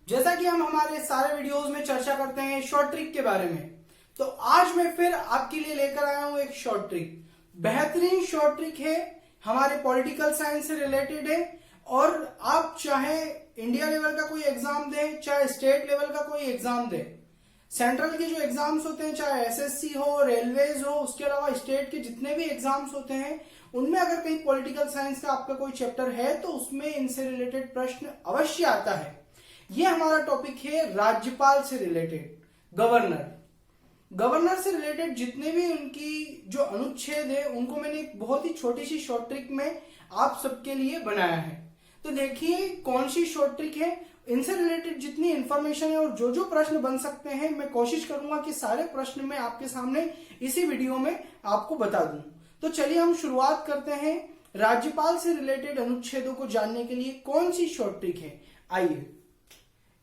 जैसा कि हम हमारे सारे वीडियोस में चर्चा करते हैं शॉर्ट ट्रिक के बारे में, तो आज मैं फिर आपके लिए लेकर आया हूं एक शॉर्ट ट्रिक। बेहतरीन शॉर्ट ट्रिक है, हमारे पॉलिटिकल साइंस से रिलेटेड है। और आप चाहे इंडिया लेवल का कोई एग्जाम दें, चाहे स्टेट लेवल का कोई एग्जाम दें, सेंट्रल के जो एग्जाम्स होते हैं, चाहे एसएससी हो, रेलवेज हो, उसके अलावा स्टेट के जितने भी एग्जाम्स होते हैं, उनमें अगर कहीं पॉलिटिकल साइंस का आपका कोई चैप्टर है तो उसमें इनसे रिलेटेड प्रश्न अवश्य आता है। ये हमारा टॉपिक है राज्यपाल से रिलेटेड, गवर्नर से रिलेटेड जितने भी उनकी जो अनुच्छेद है उनको मैंने एक बहुत ही छोटी सी शॉर्ट ट्रिक में आप सबके लिए बनाया है। तो देखिए कौन सी शॉर्ट ट्रिक है, इनसे रिलेटेड जितनी इंफॉर्मेशन है और जो जो प्रश्न बन सकते हैं, मैं कोशिश करूंगा कि सारे प्रश्न मैं आपके सामने इसी वीडियो में आपको बता दूं। तो चलिए हम शुरुआत करते हैं राज्यपाल से रिलेटेड अनुच्छेदों को जानने के लिए कौन सी शॉर्ट ट्रिक है। आइए,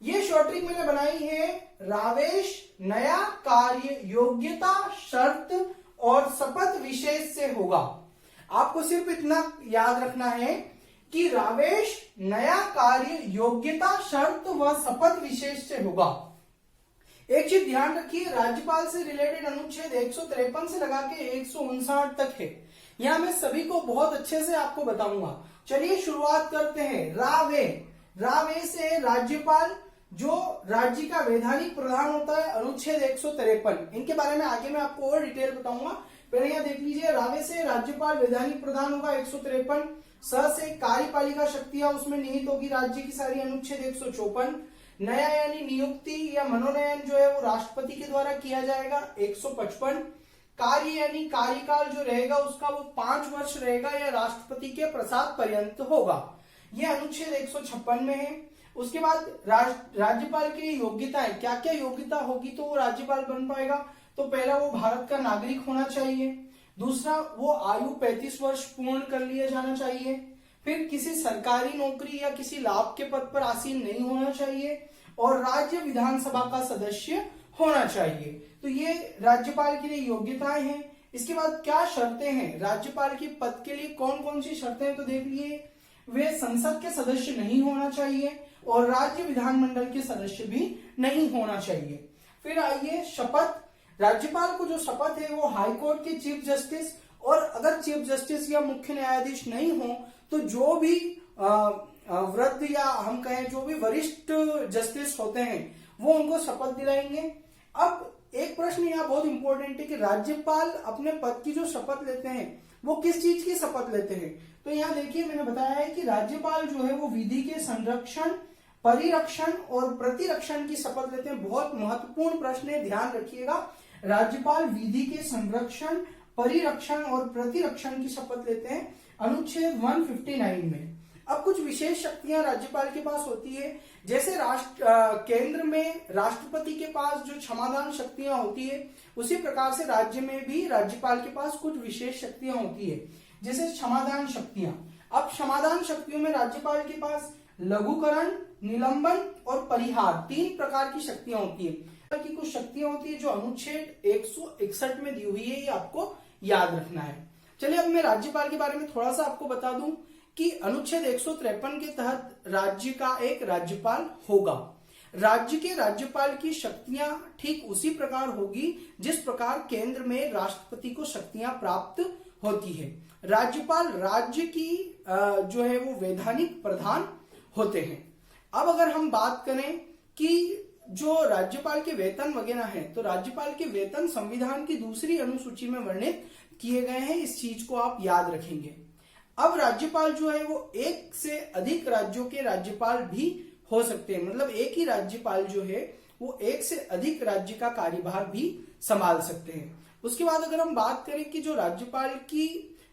ये शॉर्ट ट्रिक मैंने बनाई है रावेश नया कार्य योग्यता शर्त और शपथ विशेष से होगा। आपको सिर्फ इतना याद रखना है कि रावेश नया कार्य योग्यता शर्त व शपथ विशेष से होगा। एक चीज ध्यान रखिए, राज्यपाल से रिलेटेड अनुच्छेद 153 से लगा के 159 तक है। यहां मैं सभी को बहुत अच्छे से आपको बताऊंगा। चलिए शुरुआत करते हैं। रावे से राज्यपाल, जो राज्य का वैधानिक प्रधान होता है, अनुच्छेद 153। इनके बारे में आगे मैं आपको और डिटेल बताऊंगा। पहले यहां देख लीजिए, रावे से राज्यपाल वैधानिक प्रधान होगा 153। स से कार्यपालिका शक्तियां उसमें निहित होगी राज्य की सारी, अनुच्छेद 154। नया यानी नियुक्ति या मनोनयन जो है वो राष्ट्रपति के द्वारा किया जाएगा, 155। कार्य यानी कार्यकाल जो रहेगा उसका वो 5 वर्ष रहेगा या राष्ट्रपति के प्रसाद पर्यंत होगा, यह अनुच्छेद 156 में है। उसके बाद राज्यपाल की योग्यताएं, क्या क्या योग्यता होगी तो वो राज्यपाल बन पाएगा। तो पहला, वो भारत का नागरिक होना चाहिए। दूसरा, वो आयु 35 वर्ष पूर्ण कर लिया जाना चाहिए। फिर किसी सरकारी नौकरी या किसी लाभ के पद पर आसीन नहीं होना चाहिए और राज्य विधानसभा का सदस्य होना चाहिए। तो ये राज्यपाल के लिए योग्यताएं हैं। इसके बाद क्या शर्तें हैं, राज्यपाल के पद के लिए कौन कौन सी शर्तें हैं, तो देख लिए, वे संसद के सदस्य नहीं होना चाहिए और राज्य विधानमंडल के सदस्य भी नहीं होना चाहिए। फिर आइए शपथ। राज्यपाल को जो शपथ है वो हाईकोर्ट के चीफ जस्टिस, और अगर चीफ जस्टिस या मुख्य न्यायाधीश नहीं हो तो जो भी वृद्ध या हम कहें जो भी वरिष्ठ जस्टिस होते हैं वो उनको शपथ दिलाएंगे। अब एक प्रश्न यहाँ बहुत इंपॉर्टेंट है कि राज्यपाल अपने पद की जो शपथ लेते हैं वो किस चीज की शपथ लेते हैं। तो यहाँ देखिए, मैंने बताया है कि राज्यपाल जो है वो विधि के संरक्षण, परिरक्षण और प्रतिरक्षण की शपथ लेते हैं। बहुत महत्वपूर्ण प्रश्न है, ध्यान रखिएगा। राज्यपाल विधि के संरक्षण, परिरक्षण और प्रतिरक्षण की शपथ लेते हैं, अनुच्छेद 159 में। अब कुछ विशेष शक्तियां राज्यपाल के पास होती है, जैसे केंद्र में राष्ट्रपति के पास जो क्षमादान शक्तियां होती है, उसी प्रकार से राज्य में भी राज्यपाल के पास कुछ विशेष शक्तियां होती है, जैसे क्षमादान शक्तियां। अब क्षमादान शक्तियों में राज्यपाल के पास लघुकरण, निलंबन और परिहार 3 प्रकार की शक्तियां होती है। की कुछ शक्तियां होती है जो अनुच्छेद 161 में दी हुई है, ये आपको याद रखना है। चलिए अब मैं राज्यपाल के बारे में थोड़ा सा आपको बता दूं कि अनुच्छेद 153 के तहत राज्य का एक राज्यपाल होगा। राज्य के राज्यपाल की शक्तियां ठीक उसी प्रकार होगी जिस प्रकार केंद्र में राष्ट्रपति को शक्तियां प्राप्त होती है। राज्यपाल राज्य की जो है वो वैधानिक प्रधान होते हैं। अब अगर हम बात करें कि जो राज्यपाल के वेतन वगैरह हैं, तो राज्यपाल के वेतन संविधान की दूसरी अनुसूची में वर्णित किए गए हैं, इस चीज को आप याद रखेंगे। अब राज्यपाल जो है वो एक से अधिक राज्यों के राज्यपाल भी हो सकते हैं, मतलब एक ही राज्यपाल जो है वो एक से अधिक राज्य का कार्यभार भी संभाल सकते हैं। उसके बाद अगर हम बात करें कि जो राज्यपाल की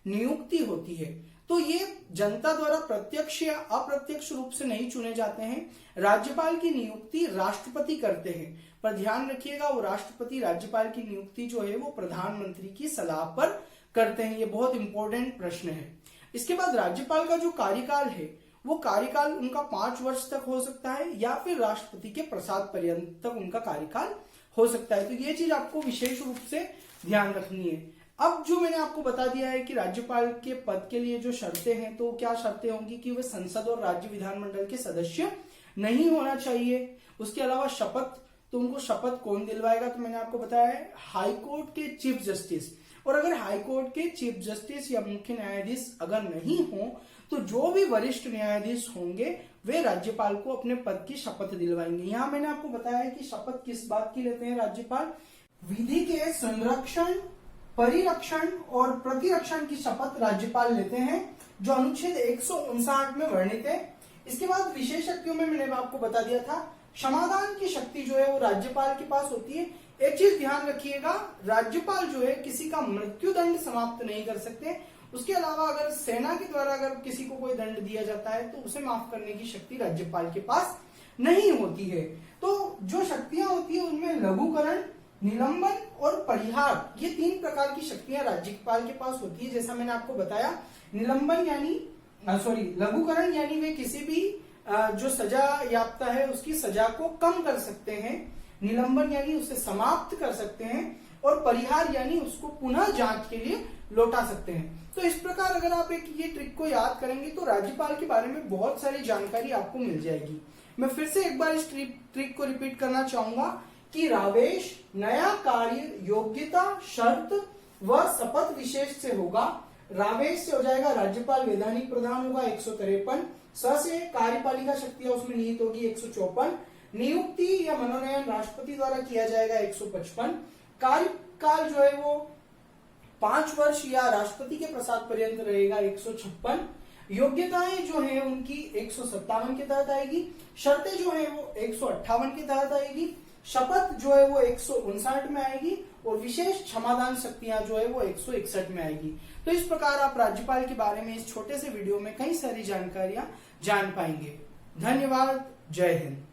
नियुक्ति होती है, तो ये जनता द्वारा प्रत्यक्ष या अप्रत्यक्ष रूप से नहीं चुने जाते हैं। राज्यपाल की नियुक्ति राष्ट्रपति करते हैं, पर ध्यान रखिएगा वो राष्ट्रपति राज्यपाल की नियुक्ति जो है वो प्रधानमंत्री की सलाह पर करते हैं। ये बहुत इंपॉर्टेंट प्रश्न है। इसके बाद राज्यपाल का जो कार्यकाल है वो कार्यकाल उनका 5 वर्ष तक हो सकता है या फिर राष्ट्रपति के प्रसाद पर्यंत तक उनका कार्यकाल हो सकता है। तो ये चीज आपको विशेष रूप से ध्यान रखनी है। अब जो मैंने आपको बता दिया है कि राज्यपाल के पद के लिए जो शर्तें हैं, तो क्या शर्तें होंगी कि वे संसद और राज्य विधानमंडल के सदस्य नहीं होना चाहिए। उसके अलावा शपथ, तो उनको शपथ कौन दिलवाएगा, तो मैंने आपको बताया है हाई कोर्ट के चीफ जस्टिस। और अगर हाई कोर्ट के चीफ जस्टिस या मुख्य न्यायाधीश अगर नहीं हो तो जो भी वरिष्ठ न्यायाधीश होंगे वे राज्यपाल को अपने पद की शपथ दिलवाएंगे। यहां मैंने आपको बताया है कि शपथ किस बात की लेते हैं राज्यपाल, विधि के संरक्षण, परिरक्षण और प्रतिरक्षण की शपथ राज्यपाल लेते हैं, जो अनुच्छेद 159 में वर्णित है। इसके बाद विशेष शक्तियों में मैंने आपको बता दिया था, क्षमादान की शक्ति जो है वो राज्यपाल के पास होती है। एक चीज ध्यान रखिएगा, राज्यपाल जो है किसी का मृत्युदंड समाप्त नहीं कर सकते। उसके अलावा अगर सेना के द्वारा अगर किसी को कोई दंड दिया जाता है तो उसे माफ करने की शक्ति राज्यपाल के पास नहीं होती है। तो जो शक्तियां होती है उनमें लघुकरण, निलंबन और परिहार, ये 3 प्रकार की शक्तियां राज्यपाल के पास होती है। जैसा मैंने आपको बताया, निलंबन यानी लघुकरण यानी वे किसी भी जो सजा याफ्ता है उसकी सजा को कम कर सकते हैं, निलंबन यानी उसे समाप्त कर सकते हैं, और परिहार यानी उसको पुनः जांच के लिए लौटा सकते हैं। तो इस प्रकार अगर आप एक ये ट्रिक को याद करेंगे तो राज्यपाल के बारे में बहुत सारी जानकारी आपको मिल जाएगी। मैं फिर से एक बार इस ट्रिक को रिपीट करना चाहूंगा कि रावेश नया कार्य योग्यता शर्त व शपथ विशेष से होगा। रावेश से हो जाएगा राज्यपाल वैधानिक प्रधान होगा 153, स से कार्यपालिका शक्तियां उसमें निहित होगी 154, नियुक्ति या मनोनयन राष्ट्रपति द्वारा किया जाएगा 155, कार्यकाल जो है वो 5 वर्ष या राष्ट्रपति के प्रसाद पर्यंत रहेगा 156, योग्यताएं जो है उनकी 157 के तहत आएगी, शर्तें जो है वो 158 के तहत आएगी, शपथ जो है वो 159 में आएगी, और विशेष क्षमादान शक्तियां जो है वो 161 में आएगी। तो इस प्रकार आप राज्यपाल के बारे में इस छोटे से वीडियो में कई सारी जानकारियां जान पाएंगे। धन्यवाद। जय हिंद।